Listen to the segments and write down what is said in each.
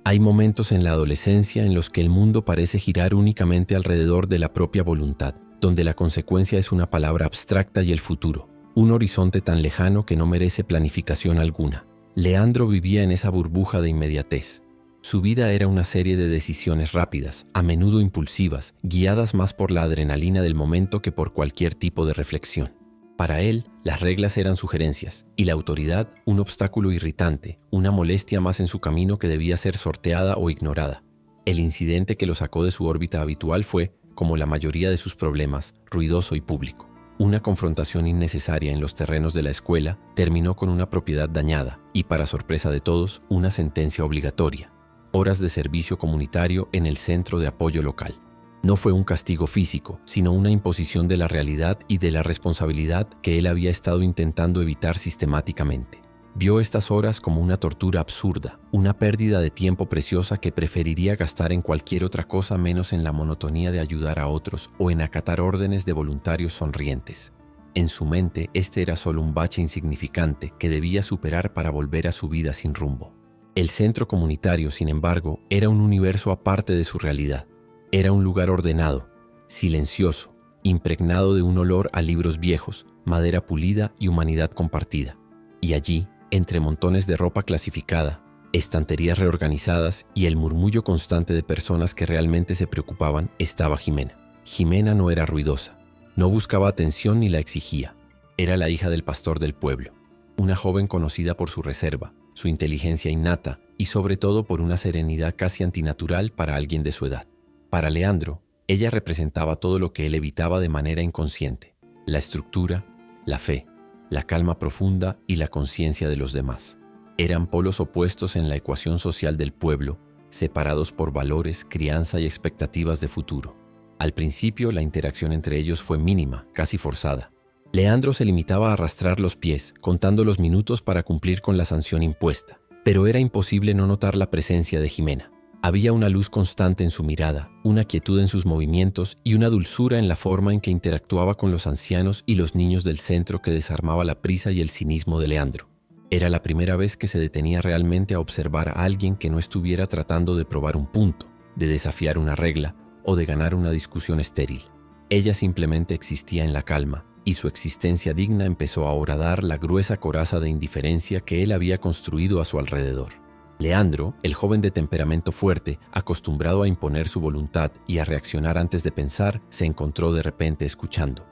Hay momentos en la adolescencia en los que el mundo parece girar únicamente alrededor de la propia voluntad, donde la consecuencia es una palabra abstracta y el futuro, un horizonte tan lejano que no merece planificación alguna. Leandro vivía en esa burbuja de inmediatez. Su vida era una serie de decisiones rápidas, a menudo impulsivas, guiadas más por la adrenalina del momento que por cualquier tipo de reflexión. Para él, las reglas eran sugerencias, y la autoridad un obstáculo irritante, una molestia más en su camino que debía ser sorteada o ignorada. El incidente que lo sacó de su órbita habitual fue, como la mayoría de sus problemas, ruidoso y público. Una confrontación innecesaria en los terrenos de la escuela terminó con una propiedad dañada y, para sorpresa de todos, una sentencia obligatoria. Horas de servicio comunitario en el centro de apoyo local. No fue un castigo físico, sino una imposición de la realidad y de la responsabilidad que él había estado intentando evitar sistemáticamente. Vio estas horas como una tortura absurda, una pérdida de tiempo preciosa que preferiría gastar en cualquier otra cosa menos en la monotonía de ayudar a otros o en acatar órdenes de voluntarios sonrientes. En su mente, este era solo un bache insignificante que debía superar para volver a su vida sin rumbo. El centro comunitario, sin embargo, era un universo aparte de su realidad. Era un lugar ordenado, silencioso, impregnado de un olor a libros viejos, madera pulida y humanidad compartida. Y allí, entre montones de ropa clasificada, estanterías reorganizadas y el murmullo constante de personas que realmente se preocupaban, estaba Jimena. Jimena no era ruidosa, no buscaba atención ni la exigía. Era la hija del pastor del pueblo, una joven conocida por su reserva, su inteligencia innata y sobre todo por una serenidad casi antinatural para alguien de su edad. Para Leandro, ella representaba todo lo que él evitaba de manera inconsciente: la estructura, la fe, la calma profunda y la conciencia de los demás. Eran polos opuestos en la ecuación social del pueblo, separados por valores, crianza y expectativas de futuro. Al principio, la interacción entre ellos fue mínima, casi forzada. Leandro se limitaba a arrastrar los pies, contando los minutos para cumplir con la sanción impuesta. Pero era imposible no notar la presencia de Jimena. Había una luz constante en su mirada, una quietud en sus movimientos y una dulzura en la forma en que interactuaba con los ancianos y los niños del centro que desarmaba la prisa y el cinismo de Leandro. Era la primera vez que se detenía realmente a observar a alguien que no estuviera tratando de probar un punto, de desafiar una regla o de ganar una discusión estéril. Ella simplemente existía en la calma, y su existencia digna empezó a horadar la gruesa coraza de indiferencia que él había construido a su alrededor. Leandro, el joven de temperamento fuerte, acostumbrado a imponer su voluntad y a reaccionar antes de pensar, se encontró de repente escuchando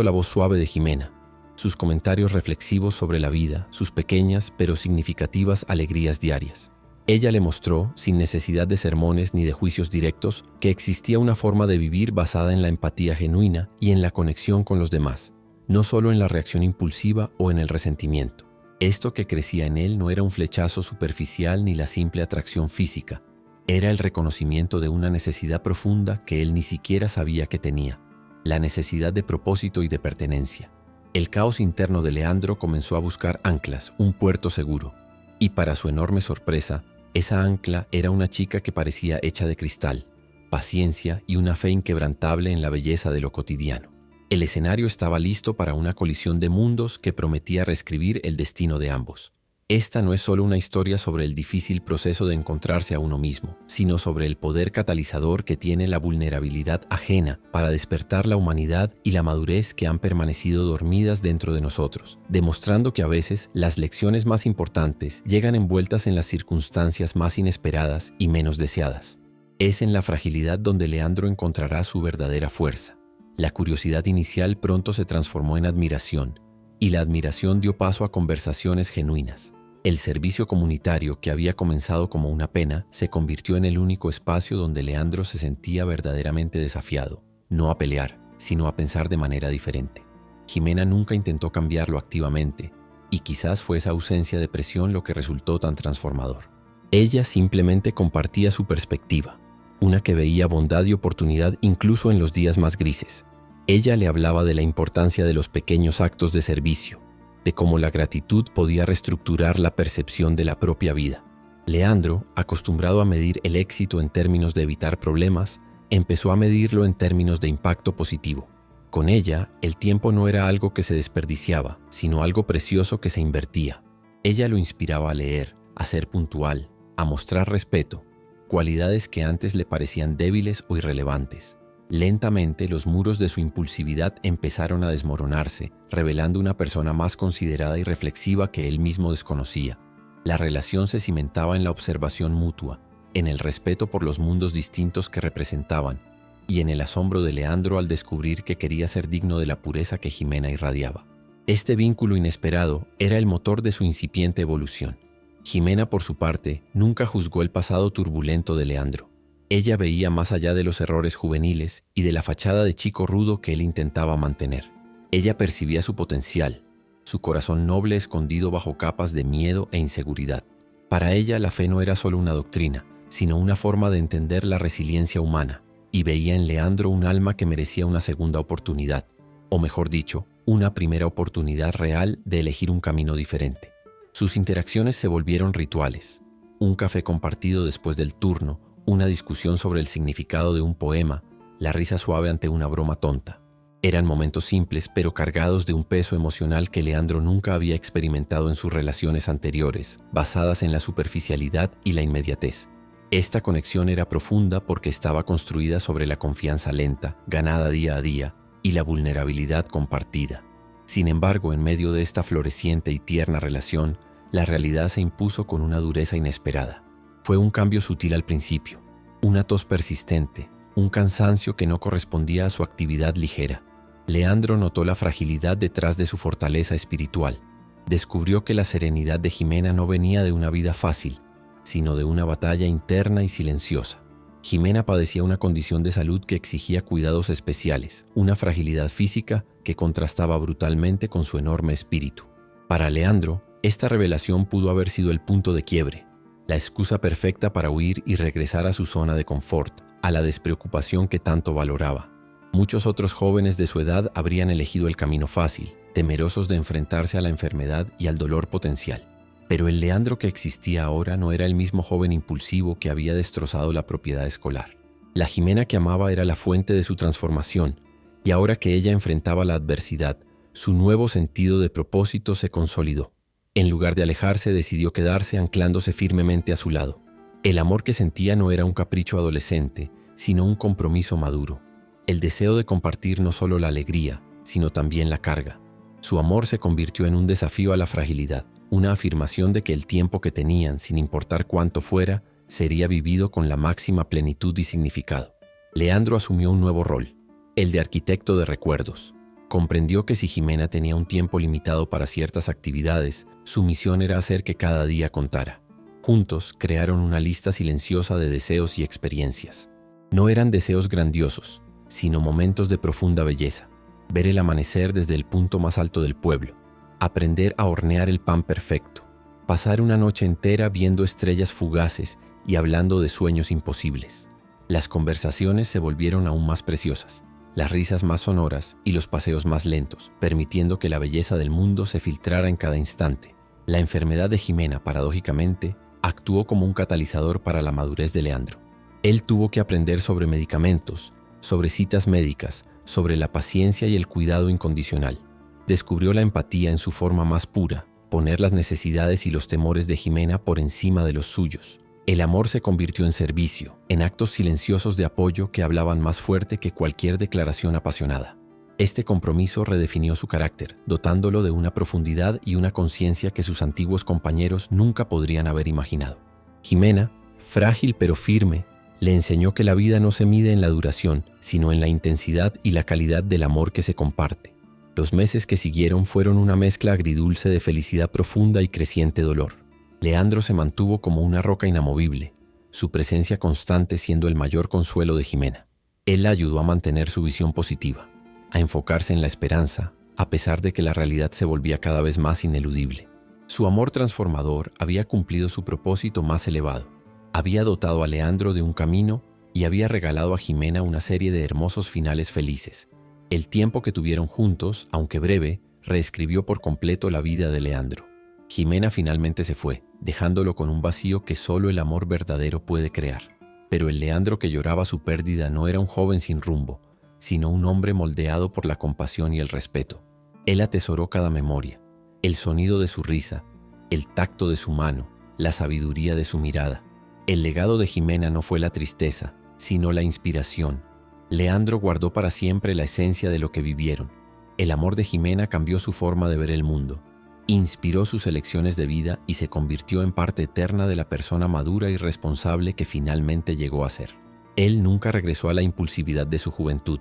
la voz suave de Jimena, sus comentarios reflexivos sobre la vida, sus pequeñas pero significativas alegrías diarias. Ella le mostró, sin necesidad de sermones ni de juicios directos, que existía una forma de vivir basada en la empatía genuina y en la conexión con los demás, no solo en la reacción impulsiva o en el resentimiento. Esto que crecía en él no era un flechazo superficial ni la simple atracción física, era el reconocimiento de una necesidad profunda que él ni siquiera sabía que tenía, la necesidad de propósito y de pertenencia. El caos interno de Leandro comenzó a buscar anclas, un puerto seguro, y para su enorme sorpresa, esa ancla era una chica que parecía hecha de cristal, paciencia y una fe inquebrantable en la belleza de lo cotidiano. El escenario estaba listo para una colisión de mundos que prometía reescribir el destino de ambos. Esta no es solo una historia sobre el difícil proceso de encontrarse a uno mismo, sino sobre el poder catalizador que tiene la vulnerabilidad ajena para despertar la humanidad y la madurez que han permanecido dormidas dentro de nosotros, demostrando que a veces las lecciones más importantes llegan envueltas en las circunstancias más inesperadas y menos deseadas. Es en la fragilidad donde Leandro encontrará su verdadera fuerza. La curiosidad inicial pronto se transformó en admiración, y la admiración dio paso a conversaciones genuinas. El servicio comunitario, que había comenzado como una pena, se convirtió en el único espacio donde Leandro se sentía verdaderamente desafiado, no a pelear, sino a pensar de manera diferente. Jimena nunca intentó cambiarlo activamente, y quizás fue esa ausencia de presión lo que resultó tan transformador. Ella simplemente compartía su perspectiva, una que veía bondad y oportunidad incluso en los días más grises. Ella le hablaba de la importancia de los pequeños actos de servicio, de cómo la gratitud podía reestructurar la percepción de la propia vida. Leandro, acostumbrado a medir el éxito en términos de evitar problemas, empezó a medirlo en términos de impacto positivo. Con ella, el tiempo no era algo que se desperdiciaba, sino algo precioso que se invertía. Ella lo inspiraba a leer, a ser puntual, a mostrar respeto, cualidades que antes le parecían débiles o irrelevantes. Lentamente los muros de su impulsividad empezaron a desmoronarse, revelando una persona más considerada y reflexiva que él mismo desconocía. La relación se cimentaba en la observación mutua, en el respeto por los mundos distintos que representaban, y en el asombro de Leandro al descubrir que quería ser digno de la pureza que Jimena irradiaba. Este vínculo inesperado era el motor de su incipiente evolución. Jimena, por su parte, nunca juzgó el pasado turbulento de Leandro. Ella veía más allá de los errores juveniles y de la fachada de chico rudo que él intentaba mantener. Ella percibía su potencial, su corazón noble escondido bajo capas de miedo e inseguridad. Para ella la fe no era solo una doctrina, sino una forma de entender la resiliencia humana, y veía en Leandro un alma que merecía una segunda oportunidad, o mejor dicho, una primera oportunidad real de elegir un camino diferente. Sus interacciones se volvieron rituales. Un café compartido después del turno, una discusión sobre el significado de un poema, la risa suave ante una broma tonta. Eran momentos simples, pero cargados de un peso emocional que Leandro nunca había experimentado en sus relaciones anteriores, basadas en la superficialidad y la inmediatez. Esta conexión era profunda porque estaba construida sobre la confianza lenta, ganada día a día, y la vulnerabilidad compartida. Sin embargo, en medio de esta floreciente y tierna relación, la realidad se impuso con una dureza inesperada. Fue un cambio sutil al principio, una tos persistente, un cansancio que no correspondía a su actividad ligera. Leandro notó la fragilidad detrás de su fortaleza espiritual. Descubrió que la serenidad de Jimena no venía de una vida fácil, sino de una batalla interna y silenciosa. Jimena padecía una condición de salud que exigía cuidados especiales, una fragilidad física que contrastaba brutalmente con su enorme espíritu. Para Leandro, esta revelación pudo haber sido el punto de quiebre, la excusa perfecta para huir y regresar a su zona de confort, a la despreocupación que tanto valoraba. Muchos otros jóvenes de su edad habrían elegido el camino fácil, temerosos de enfrentarse a la enfermedad y al dolor potencial. Pero el Leandro que existía ahora no era el mismo joven impulsivo que había destrozado la propiedad escolar. La Jimena que amaba era la fuente de su transformación, y ahora que ella enfrentaba la adversidad, su nuevo sentido de propósito se consolidó. En lugar de alejarse, decidió quedarse anclándose firmemente a su lado. El amor que sentía no era un capricho adolescente, sino un compromiso maduro. El deseo de compartir no solo la alegría, sino también la carga. Su amor se convirtió en un desafío a la fragilidad, una afirmación de que el tiempo que tenían, sin importar cuánto fuera, sería vivido con la máxima plenitud y significado. Leandro asumió un nuevo rol, el de arquitecto de recuerdos. Comprendió que si Jimena tenía un tiempo limitado para ciertas actividades, su misión era hacer que cada día contara. Juntos crearon una lista silenciosa de deseos y experiencias. No eran deseos grandiosos, sino momentos de profunda belleza. Ver el amanecer desde el punto más alto del pueblo, aprender a hornear el pan perfecto, pasar una noche entera viendo estrellas fugaces y hablando de sueños imposibles. Las conversaciones se volvieron aún más preciosas, las risas más sonoras y los paseos más lentos, permitiendo que la belleza del mundo se filtrara en cada instante. La enfermedad de Jimena, paradójicamente, actuó como un catalizador para la madurez de Leandro. Él tuvo que aprender sobre medicamentos, sobre citas médicas, sobre la paciencia y el cuidado incondicional. Descubrió la empatía en su forma más pura, poner las necesidades y los temores de Jimena por encima de los suyos. El amor se convirtió en servicio, en actos silenciosos de apoyo que hablaban más fuerte que cualquier declaración apasionada. Este compromiso redefinió su carácter, dotándolo de una profundidad y una conciencia que sus antiguos compañeros nunca podrían haber imaginado. Jimena, frágil pero firme, le enseñó que la vida no se mide en la duración, sino en la intensidad y la calidad del amor que se comparte. Los meses que siguieron fueron una mezcla agridulce de felicidad profunda y creciente dolor. Leandro se mantuvo como una roca inamovible, su presencia constante siendo el mayor consuelo de Jimena. Él la ayudó a mantener su visión positiva, a enfocarse en la esperanza, a pesar de que la realidad se volvía cada vez más ineludible. Su amor transformador había cumplido su propósito más elevado. Había dotado a Leandro de un camino y había regalado a Jimena una serie de hermosos finales felices. El tiempo que tuvieron juntos, aunque breve, reescribió por completo la vida de Leandro. Jimena finalmente se fue, dejándolo con un vacío que solo el amor verdadero puede crear. Pero el Leandro que lloraba su pérdida no era un joven sin rumbo, sino un hombre moldeado por la compasión y el respeto. Él atesoró cada memoria, el sonido de su risa, el tacto de su mano, la sabiduría de su mirada. El legado de Jimena no fue la tristeza, sino la inspiración. Leandro guardó para siempre la esencia de lo que vivieron. El amor de Jimena cambió su forma de ver el mundo, inspiró sus elecciones de vida y se convirtió en parte eterna de la persona madura y responsable que finalmente llegó a ser. Él nunca regresó a la impulsividad de su juventud.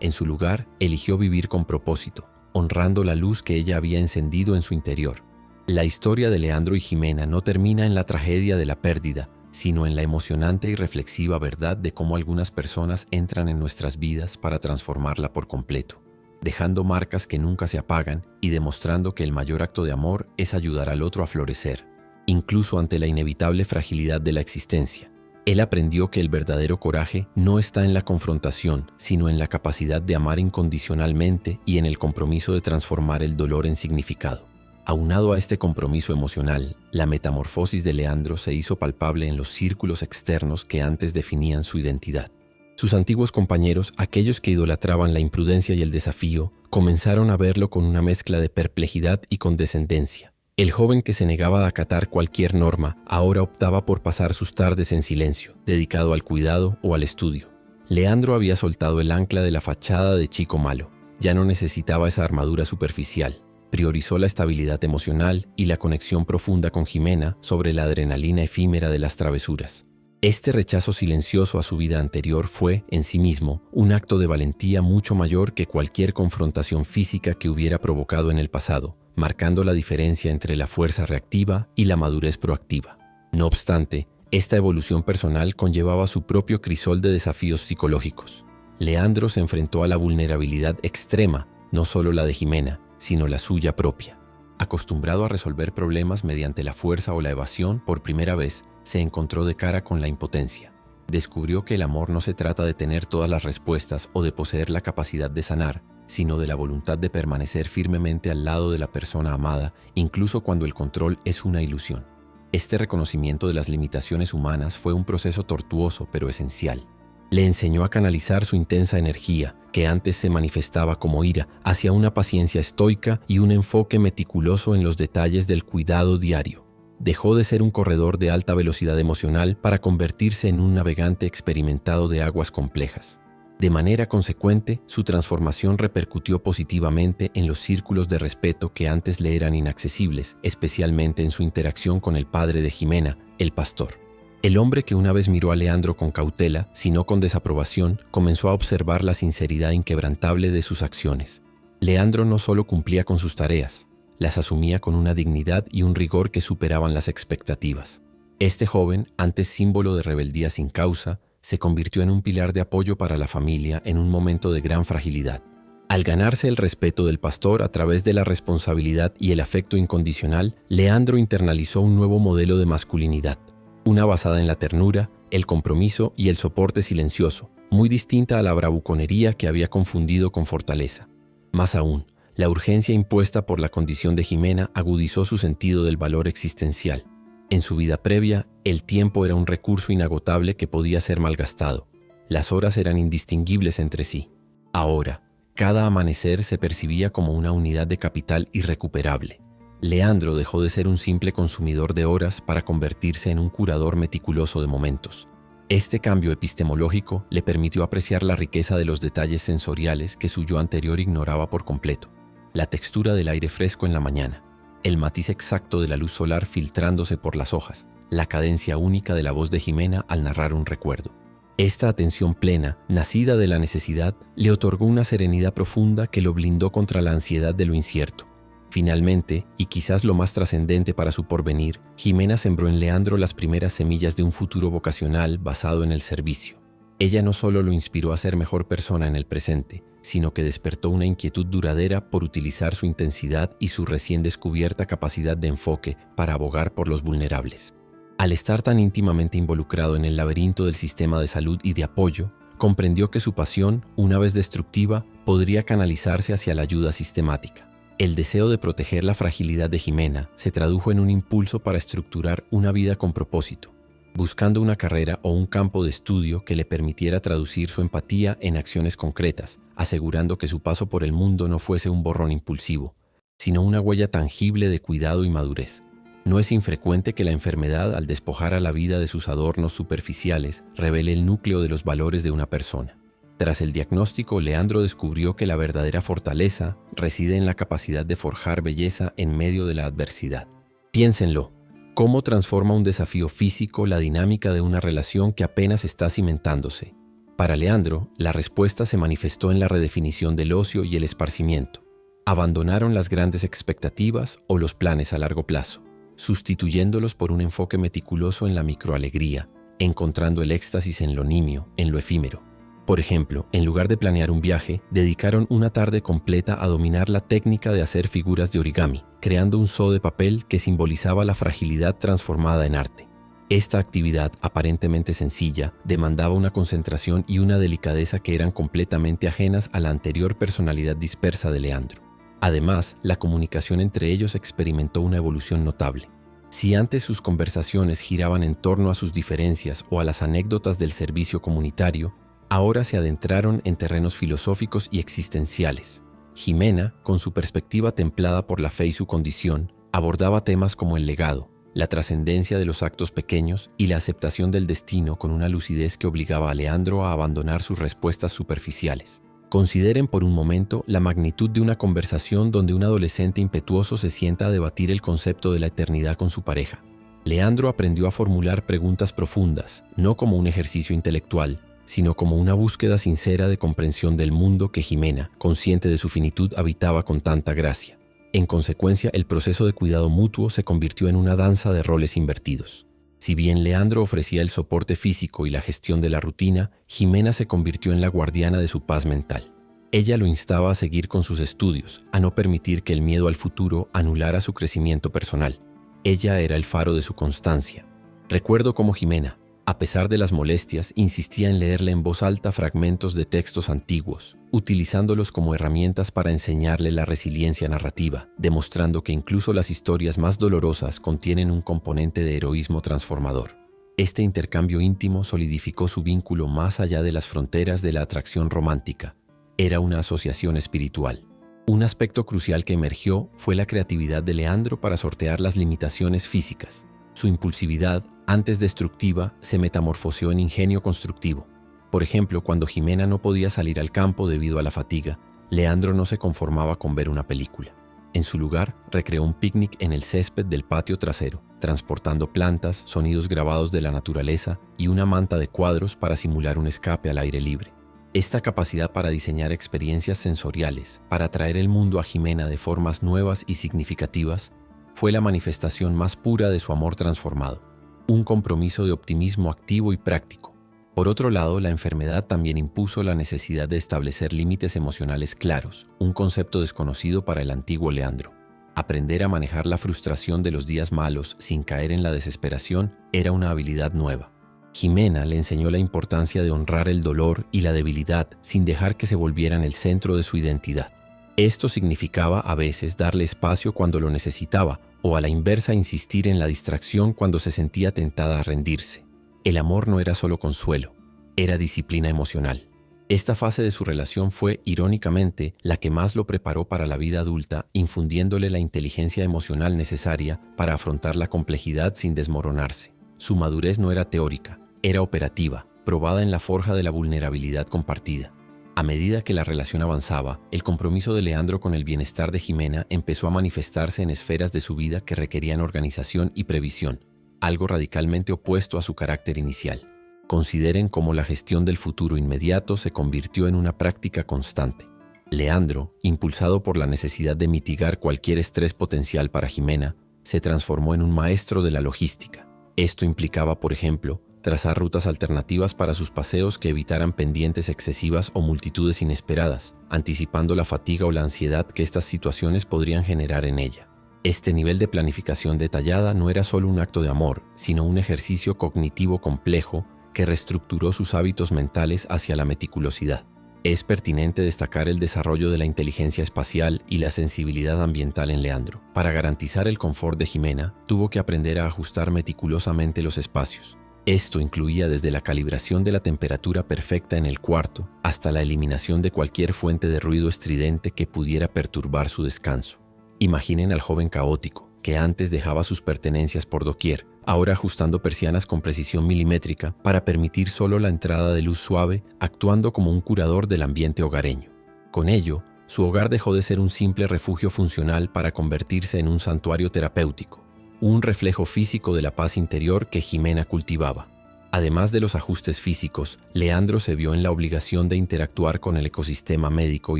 En su lugar, eligió vivir con propósito, honrando la luz que ella había encendido en su interior. La historia de Leandro y Jimena no termina en la tragedia de la pérdida, sino en la emocionante y reflexiva verdad de cómo algunas personas entran en nuestras vidas para transformarla por completo, dejando marcas que nunca se apagan y demostrando que el mayor acto de amor es ayudar al otro a florecer, incluso ante la inevitable fragilidad de la existencia. Él aprendió que el verdadero coraje no está en la confrontación, sino en la capacidad de amar incondicionalmente y en el compromiso de transformar el dolor en significado. Aunado a este compromiso emocional, la metamorfosis de Leandro se hizo palpable en los círculos externos que antes definían su identidad. Sus antiguos compañeros, aquellos que idolatraban la imprudencia y el desafío, comenzaron a verlo con una mezcla de perplejidad y condescendencia. El joven que se negaba a acatar cualquier norma ahora optaba por pasar sus tardes en silencio, dedicado al cuidado o al estudio. Leandro había soltado el ancla de la fachada de chico malo. Ya no necesitaba esa armadura superficial. Priorizó la estabilidad emocional y la conexión profunda con Jimena sobre la adrenalina efímera de las travesuras. Este rechazo silencioso a su vida anterior fue, en sí mismo, un acto de valentía mucho mayor que cualquier confrontación física que hubiera provocado en el pasado, marcando la diferencia entre la fuerza reactiva y la madurez proactiva. No obstante, esta evolución personal conllevaba su propio crisol de desafíos psicológicos. Leandro se enfrentó a la vulnerabilidad extrema, no solo la de Jimena, sino la suya propia. Acostumbrado a resolver problemas mediante la fuerza o la evasión, por primera vez, se encontró de cara con la impotencia. Descubrió que el amor no se trata de tener todas las respuestas o de poseer la capacidad de sanar, sino de la voluntad de permanecer firmemente al lado de la persona amada, incluso cuando el control es una ilusión. Este reconocimiento de las limitaciones humanas fue un proceso tortuoso pero esencial. Le enseñó a canalizar su intensa energía, que antes se manifestaba como ira, hacia una paciencia estoica y un enfoque meticuloso en los detalles del cuidado diario. Dejó de ser un corredor de alta velocidad emocional para convertirse en un navegante experimentado de aguas complejas. De manera consecuente, su transformación repercutió positivamente en los círculos de respeto que antes le eran inaccesibles, especialmente en su interacción con el padre de Jimena, el pastor. El hombre que una vez miró a Leandro con cautela, sino con desaprobación, comenzó a observar la sinceridad inquebrantable de sus acciones. Leandro no solo cumplía con sus tareas, las asumía con una dignidad y un rigor que superaban las expectativas. Este joven, antes símbolo de rebeldía sin causa, se convirtió en un pilar de apoyo para la familia en un momento de gran fragilidad. Al ganarse el respeto del pastor a través de la responsabilidad y el afecto incondicional, Leandro internalizó un nuevo modelo de masculinidad, una basada en la ternura, el compromiso y el soporte silencioso, muy distinta a la bravuconería que había confundido con fortaleza. Más aún, la urgencia impuesta por la condición de Jimena agudizó su sentido del valor existencial. En su vida previa, el tiempo era un recurso inagotable que podía ser malgastado. Las horas eran indistinguibles entre sí. Ahora, cada amanecer se percibía como una unidad de capital irrecuperable. Leandro dejó de ser un simple consumidor de horas para convertirse en un curador meticuloso de momentos. Este cambio epistemológico le permitió apreciar la riqueza de los detalles sensoriales que su yo anterior ignoraba por completo. La textura del aire fresco en la mañana, el matiz exacto de la luz solar filtrándose por las hojas, la cadencia única de la voz de Jimena al narrar un recuerdo. Esta atención plena, nacida de la necesidad, le otorgó una serenidad profunda que lo blindó contra la ansiedad de lo incierto. Finalmente, y quizás lo más trascendente para su porvenir, Jimena sembró en Leandro las primeras semillas de un futuro vocacional basado en el servicio. Ella no solo lo inspiró a ser mejor persona en el presente, sino que despertó una inquietud duradera por utilizar su intensidad y su recién descubierta capacidad de enfoque para abogar por los vulnerables. Al estar tan íntimamente involucrado en el laberinto del sistema de salud y de apoyo, comprendió que su pasión, una vez destructiva, podría canalizarse hacia la ayuda sistemática. El deseo de proteger la fragilidad de Jimena se tradujo en un impulso para estructurar una vida con propósito, buscando una carrera o un campo de estudio que le permitiera traducir su empatía en acciones concretas, asegurando que su paso por el mundo no fuese un borrón impulsivo, sino una huella tangible de cuidado y madurez. No es infrecuente que la enfermedad, al despojar a la vida de sus adornos superficiales, revele el núcleo de los valores de una persona. Tras el diagnóstico, Leandro descubrió que la verdadera fortaleza reside en la capacidad de forjar belleza en medio de la adversidad. Piénsenlo, ¿cómo transforma un desafío físico la dinámica de una relación que apenas está cimentándose? Para Leandro, la respuesta se manifestó en la redefinición del ocio y el esparcimiento. Abandonaron las grandes expectativas o los planes a largo plazo, sustituyéndolos por un enfoque meticuloso en la microalegría, encontrando el éxtasis en lo nimio, en lo efímero. Por ejemplo, en lugar de planear un viaje, dedicaron una tarde completa a dominar la técnica de hacer figuras de origami, creando un zoo de papel que simbolizaba la fragilidad transformada en arte. Esta actividad, aparentemente sencilla, demandaba una concentración y una delicadeza que eran completamente ajenas a la anterior personalidad dispersa de Leandro. Además, la comunicación entre ellos experimentó una evolución notable. Si antes sus conversaciones giraban en torno a sus diferencias o a las anécdotas del servicio comunitario, ahora se adentraron en terrenos filosóficos y existenciales. Jimena, con su perspectiva templada por la fe y su condición, abordaba temas como el legado, la trascendencia de los actos pequeños y la aceptación del destino con una lucidez que obligaba a Leandro a abandonar sus respuestas superficiales. Consideren por un momento la magnitud de una conversación donde un adolescente impetuoso se sienta a debatir el concepto de la eternidad con su pareja. Leandro aprendió a formular preguntas profundas, no como un ejercicio intelectual, sino como una búsqueda sincera de comprensión del mundo que Jimena, consciente de su finitud, habitaba con tanta gracia. En consecuencia, el proceso de cuidado mutuo se convirtió en una danza de roles invertidos. Si bien Leandro ofrecía el soporte físico y la gestión de la rutina, Jimena se convirtió en la guardiana de su paz mental. Ella lo instaba a seguir con sus estudios, a no permitir que el miedo al futuro anulara su crecimiento personal. Ella era el faro de su constancia. Recuerdo cómo Jimena, a pesar de las molestias, insistía en leerle en voz alta fragmentos de textos antiguos, utilizándolos como herramientas para enseñarle la resiliencia narrativa, demostrando que incluso las historias más dolorosas contienen un componente de heroísmo transformador. Este intercambio íntimo solidificó su vínculo más allá de las fronteras de la atracción romántica. Era una asociación espiritual. Un aspecto crucial que emergió fue la creatividad de Leandro para sortear las limitaciones físicas. Su impulsividad, antes destructiva, se metamorfoseó en ingenio constructivo. Por ejemplo, cuando Jimena no podía salir al campo debido a la fatiga, Leandro no se conformaba con ver una película. En su lugar, recreó un picnic en el césped del patio trasero, transportando plantas, sonidos grabados de la naturaleza y una manta de cuadros para simular un escape al aire libre. Esta capacidad para diseñar experiencias sensoriales, para atraer el mundo a Jimena de formas nuevas y significativas, fue la manifestación más pura de su amor transformado, un compromiso de optimismo activo y práctico. Por otro lado, la enfermedad también impuso la necesidad de establecer límites emocionales claros, un concepto desconocido para el antiguo Leandro. Aprender a manejar la frustración de los días malos sin caer en la desesperación era una habilidad nueva. Jimena le enseñó la importancia de honrar el dolor y la debilidad sin dejar que se volvieran el centro de su identidad. Esto significaba a veces darle espacio cuando lo necesitaba, o a la inversa insistir en la distracción cuando se sentía tentada a rendirse. El amor no era solo consuelo, era disciplina emocional. Esta fase de su relación fue, irónicamente, la que más lo preparó para la vida adulta, infundiéndole la inteligencia emocional necesaria para afrontar la complejidad sin desmoronarse. Su madurez no era teórica, era operativa, probada en la forja de la vulnerabilidad compartida. A medida que la relación avanzaba, el compromiso de Leandro con el bienestar de Jimena empezó a manifestarse en esferas de su vida que requerían organización y previsión, algo radicalmente opuesto a su carácter inicial. Consideren cómo la gestión del futuro inmediato se convirtió en una práctica constante. Leandro, impulsado por la necesidad de mitigar cualquier estrés potencial para Jimena, se transformó en un maestro de la logística. Esto implicaba, por ejemplo, trazar rutas alternativas para sus paseos que evitaran pendientes excesivas o multitudes inesperadas, anticipando la fatiga o la ansiedad que estas situaciones podrían generar en ella. Este nivel de planificación detallada no era solo un acto de amor, sino un ejercicio cognitivo complejo que reestructuró sus hábitos mentales hacia la meticulosidad. Es pertinente destacar el desarrollo de la inteligencia espacial y la sensibilidad ambiental en Leandro. Para garantizar el confort de Jimena, tuvo que aprender a ajustar meticulosamente los espacios. Esto incluía desde la calibración de la temperatura perfecta en el cuarto hasta la eliminación de cualquier fuente de ruido estridente que pudiera perturbar su descanso. Imaginen al joven caótico, que antes dejaba sus pertenencias por doquier, ahora ajustando persianas con precisión milimétrica para permitir solo la entrada de luz suave, actuando como un curador del ambiente hogareño. Con ello, su hogar dejó de ser un simple refugio funcional para convertirse en un santuario terapéutico, un reflejo físico de la paz interior que Jimena cultivaba. Además de los ajustes físicos, Leandro se vio en la obligación de interactuar con el ecosistema médico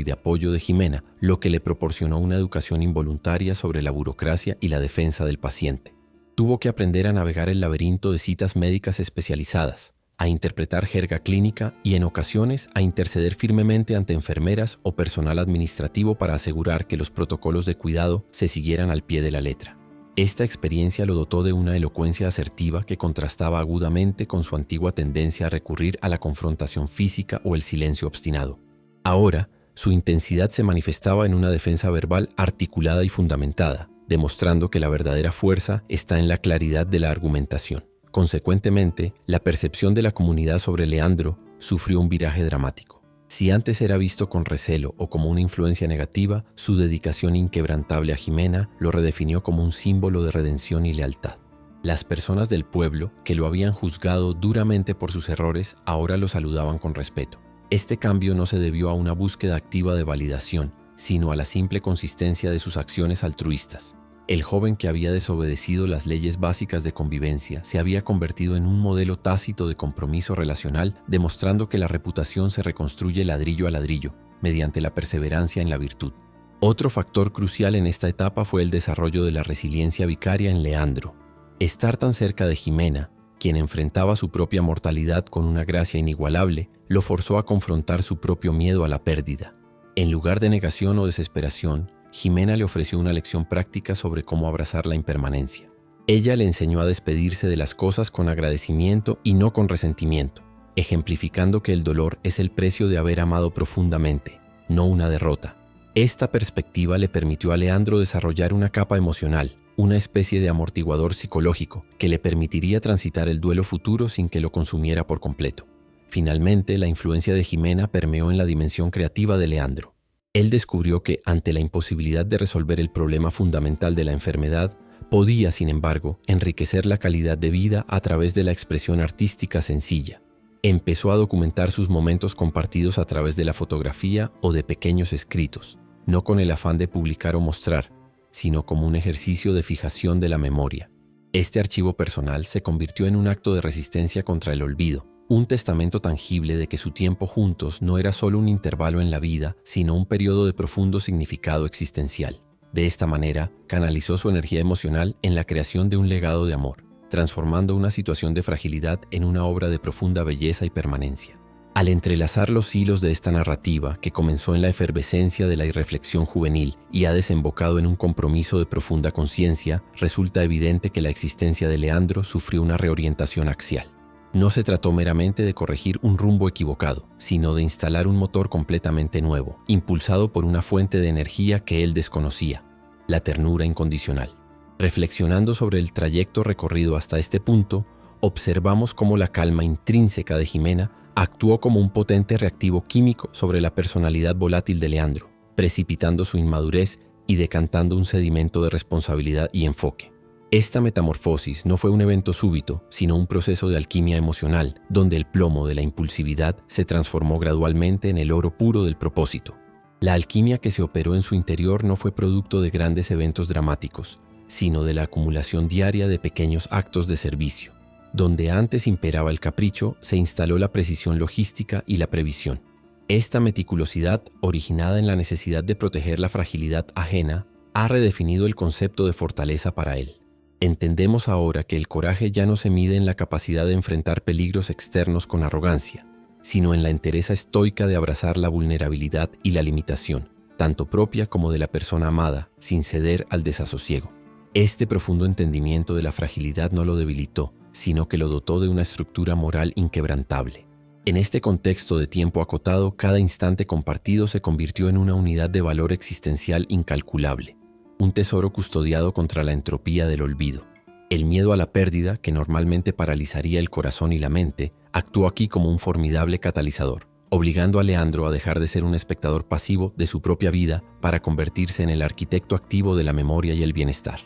y de apoyo de Jimena, lo que le proporcionó una educación involuntaria sobre la burocracia y la defensa del paciente. Tuvo que aprender a navegar el laberinto de citas médicas especializadas, a interpretar jerga clínica y en ocasiones a interceder firmemente ante enfermeras o personal administrativo para asegurar que los protocolos de cuidado se siguieran al pie de la letra. Esta experiencia lo dotó de una elocuencia asertiva que contrastaba agudamente con su antigua tendencia a recurrir a la confrontación física o el silencio obstinado. Ahora, su intensidad se manifestaba en una defensa verbal articulada y fundamentada, demostrando que la verdadera fuerza está en la claridad de la argumentación. Consecuentemente, la percepción de la comunidad sobre Leandro sufrió un viraje dramático. Si antes era visto con recelo o como una influencia negativa, su dedicación inquebrantable a Jimena lo redefinió como un símbolo de redención y lealtad. Las personas del pueblo, que lo habían juzgado duramente por sus errores, ahora lo saludaban con respeto. Este cambio no se debió a una búsqueda activa de validación, sino a la simple consistencia de sus acciones altruistas. El joven que había desobedecido las leyes básicas de convivencia se había convertido en un modelo tácito de compromiso relacional, demostrando que la reputación se reconstruye ladrillo a ladrillo, mediante la perseverancia en la virtud. Otro factor crucial en esta etapa fue el desarrollo de la resiliencia vicaria en Leandro. Estar tan cerca de Jimena, quien enfrentaba su propia mortalidad con una gracia inigualable, lo forzó a confrontar su propio miedo a la pérdida. En lugar de negación o desesperación, Jimena le ofreció una lección práctica sobre cómo abrazar la impermanencia. Ella le enseñó a despedirse de las cosas con agradecimiento y no con resentimiento, ejemplificando que el dolor es el precio de haber amado profundamente, no una derrota. Esta perspectiva le permitió a Leandro desarrollar una capa emocional, una especie de amortiguador psicológico que le permitiría transitar el duelo futuro sin que lo consumiera por completo. Finalmente, la influencia de Jimena permeó en la dimensión creativa de Leandro. Él descubrió que, ante la imposibilidad de resolver el problema fundamental de la enfermedad, podía, sin embargo, enriquecer la calidad de vida a través de la expresión artística sencilla. Empezó a documentar sus momentos compartidos a través de la fotografía o de pequeños escritos, no con el afán de publicar o mostrar, sino como un ejercicio de fijación de la memoria. Este archivo personal se convirtió en un acto de resistencia contra el olvido, un testamento tangible de que su tiempo juntos no era solo un intervalo en la vida, sino un periodo de profundo significado existencial. De esta manera, canalizó su energía emocional en la creación de un legado de amor, transformando una situación de fragilidad en una obra de profunda belleza y permanencia. Al entrelazar los hilos de esta narrativa, que comenzó en la efervescencia de la irreflexión juvenil y ha desembocado en un compromiso de profunda conciencia, resulta evidente que la existencia de Leandro sufrió una reorientación axial. No se trató meramente de corregir un rumbo equivocado, sino de instalar un motor completamente nuevo, impulsado por una fuente de energía que él desconocía, la ternura incondicional. Reflexionando sobre el trayecto recorrido hasta este punto, observamos cómo la calma intrínseca de Jimena actuó como un potente reactivo químico sobre la personalidad volátil de Leandro, precipitando su inmadurez y decantando un sedimento de responsabilidad y enfoque. Esta metamorfosis no fue un evento súbito, sino un proceso de alquimia emocional, donde el plomo de la impulsividad se transformó gradualmente en el oro puro del propósito. La alquimia que se operó en su interior no fue producto de grandes eventos dramáticos, sino de la acumulación diaria de pequeños actos de servicio. Donde antes imperaba el capricho, se instaló la precisión logística y la previsión. Esta meticulosidad, originada en la necesidad de proteger la fragilidad ajena, ha redefinido el concepto de fortaleza para él. Entendemos ahora que el coraje ya no se mide en la capacidad de enfrentar peligros externos con arrogancia, sino en la entereza estoica de abrazar la vulnerabilidad y la limitación, tanto propia como de la persona amada, sin ceder al desasosiego. Este profundo entendimiento de la fragilidad no lo debilitó, sino que lo dotó de una estructura moral inquebrantable. En este contexto de tiempo acotado, cada instante compartido se convirtió en una unidad de valor existencial incalculable, un tesoro custodiado contra la entropía del olvido. El miedo a la pérdida, que normalmente paralizaría el corazón y la mente, actuó aquí como un formidable catalizador, obligando a Leandro a dejar de ser un espectador pasivo de su propia vida para convertirse en el arquitecto activo de la memoria y el bienestar.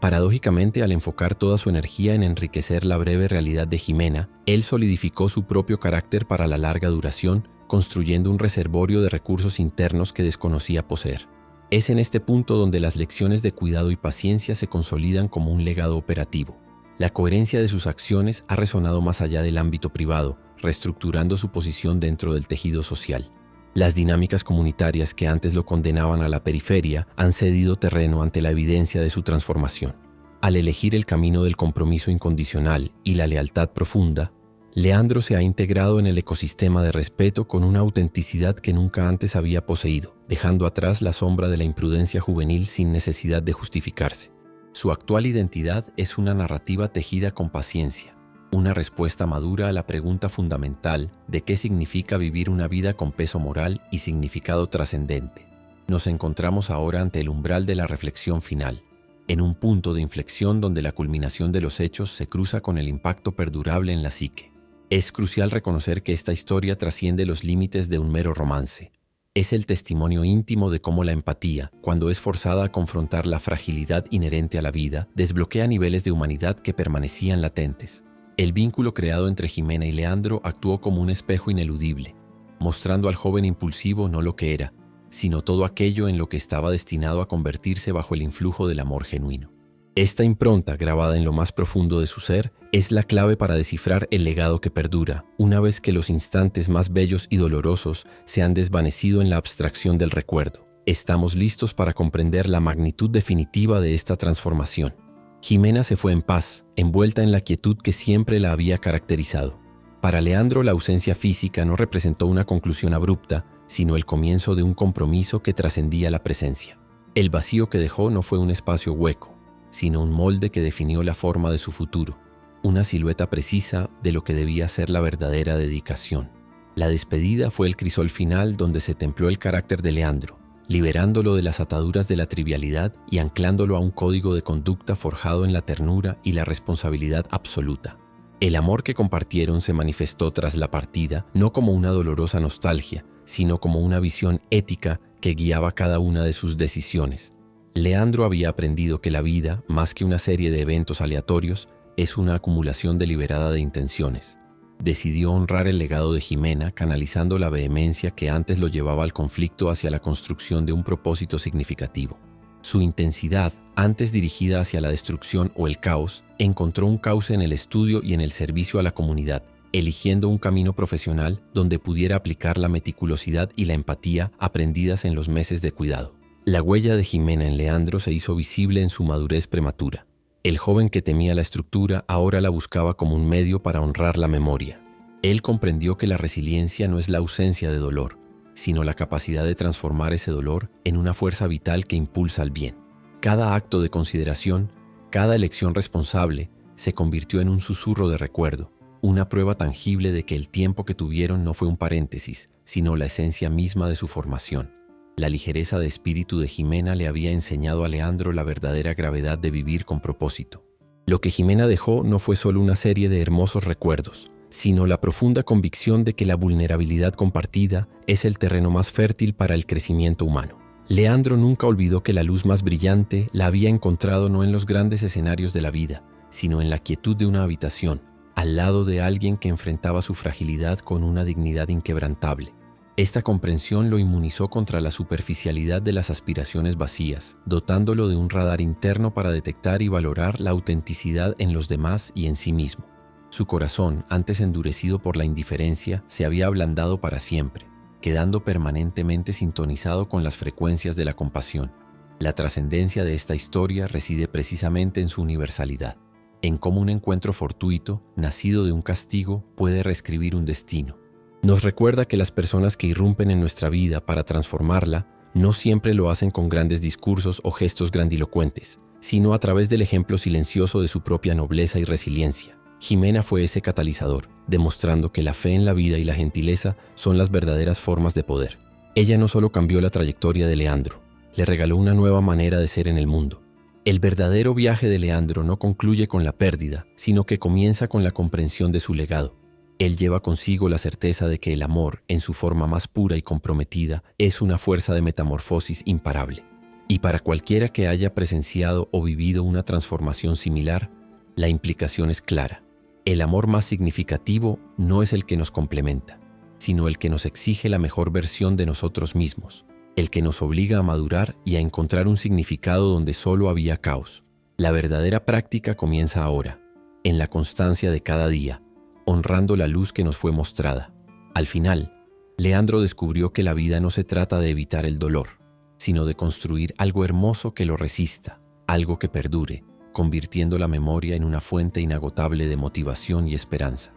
Paradójicamente, al enfocar toda su energía en enriquecer la breve realidad de Jimena, él solidificó su propio carácter para la larga duración, construyendo un reservorio de recursos internos que desconocía poseer. Es en este punto donde las lecciones de cuidado y paciencia se consolidan como un legado operativo. La coherencia de sus acciones ha resonado más allá del ámbito privado, reestructurando su posición dentro del tejido social. Las dinámicas comunitarias que antes lo condenaban a la periferia han cedido terreno ante la evidencia de su transformación. Al elegir el camino del compromiso incondicional y la lealtad profunda, Leandro se ha integrado en el ecosistema de respeto con una autenticidad que nunca antes había poseído, dejando atrás la sombra de la imprudencia juvenil sin necesidad de justificarse. Su actual identidad es una narrativa tejida con paciencia, una respuesta madura a la pregunta fundamental de qué significa vivir una vida con peso moral y significado trascendente. Nos encontramos ahora ante el umbral de la reflexión final, en un punto de inflexión donde la culminación de los hechos se cruza con el impacto perdurable en la psique. Es crucial reconocer que esta historia trasciende los límites de un mero romance. Es el testimonio íntimo de cómo la empatía, cuando es forzada a confrontar la fragilidad inherente a la vida, desbloquea niveles de humanidad que permanecían latentes. El vínculo creado entre Jimena y Leandro actuó como un espejo ineludible, mostrando al joven impulsivo no lo que era, sino todo aquello en lo que estaba destinado a convertirse bajo el influjo del amor genuino. Esta impronta, grabada en lo más profundo de su ser, es la clave para descifrar el legado que perdura, una vez que los instantes más bellos y dolorosos se han desvanecido en la abstracción del recuerdo. Estamos listos para comprender la magnitud definitiva de esta transformación. Jimena se fue en paz, envuelta en la quietud que siempre la había caracterizado. Para Leandro, la ausencia física no representó una conclusión abrupta, sino el comienzo de un compromiso que trascendía la presencia. El vacío que dejó no fue un espacio hueco, sino un molde que definió la forma de su futuro, una silueta precisa de lo que debía ser la verdadera dedicación. La despedida fue el crisol final donde se templó el carácter de Leandro, liberándolo de las ataduras de la trivialidad y anclándolo a un código de conducta forjado en la ternura y la responsabilidad absoluta. El amor que compartieron se manifestó tras la partida no como una dolorosa nostalgia, sino como una visión ética que guiaba cada una de sus decisiones. Leandro había aprendido que la vida, más que una serie de eventos aleatorios, es una acumulación deliberada de intenciones. Decidió honrar el legado de Jimena, canalizando la vehemencia que antes lo llevaba al conflicto hacia la construcción de un propósito significativo. Su intensidad, antes dirigida hacia la destrucción o el caos, encontró un cauce en el estudio y en el servicio a la comunidad, eligiendo un camino profesional donde pudiera aplicar la meticulosidad y la empatía aprendidas en los meses de cuidado. La huella de Jimena en Leandro se hizo visible en su madurez prematura. El joven que temía la estructura ahora la buscaba como un medio para honrar la memoria. Él comprendió que la resiliencia no es la ausencia de dolor, sino la capacidad de transformar ese dolor en una fuerza vital que impulsa al bien. Cada acto de consideración, cada elección responsable, se convirtió en un susurro de recuerdo, una prueba tangible de que el tiempo que tuvieron no fue un paréntesis, sino la esencia misma de su formación. La ligereza de espíritu de Jimena le había enseñado a Leandro la verdadera gravedad de vivir con propósito. Lo que Jimena dejó no fue solo una serie de hermosos recuerdos, sino la profunda convicción de que la vulnerabilidad compartida es el terreno más fértil para el crecimiento humano. Leandro nunca olvidó que la luz más brillante la había encontrado no en los grandes escenarios de la vida, sino en la quietud de una habitación, al lado de alguien que enfrentaba su fragilidad con una dignidad inquebrantable. Esta comprensión lo inmunizó contra la superficialidad de las aspiraciones vacías, dotándolo de un radar interno para detectar y valorar la autenticidad en los demás y en sí mismo. Su corazón, antes endurecido por la indiferencia, se había ablandado para siempre, quedando permanentemente sintonizado con las frecuencias de la compasión. La trascendencia de esta historia reside precisamente en su universalidad, en cómo un encuentro fortuito, nacido de un castigo, puede reescribir un destino. Nos recuerda que las personas que irrumpen en nuestra vida para transformarla no siempre lo hacen con grandes discursos o gestos grandilocuentes, sino a través del ejemplo silencioso de su propia nobleza y resiliencia. Jimena fue ese catalizador, demostrando que la fe en la vida y la gentileza son las verdaderas formas de poder. Ella no solo cambió la trayectoria de Leandro, le regaló una nueva manera de ser en el mundo. El verdadero viaje de Leandro no concluye con la pérdida, sino que comienza con la comprensión de su legado. Él lleva consigo la certeza de que el amor, en su forma más pura y comprometida, es una fuerza de metamorfosis imparable. Y para cualquiera que haya presenciado o vivido una transformación similar, la implicación es clara. El amor más significativo no es el que nos complementa, sino el que nos exige la mejor versión de nosotros mismos, el que nos obliga a madurar y a encontrar un significado donde solo había caos. La verdadera práctica comienza ahora, en la constancia de cada día, honrando la luz que nos fue mostrada. Al final, Leandro descubrió que la vida no se trata de evitar el dolor, sino de construir algo hermoso que lo resista, algo que perdure, convirtiendo la memoria en una fuente inagotable de motivación y esperanza.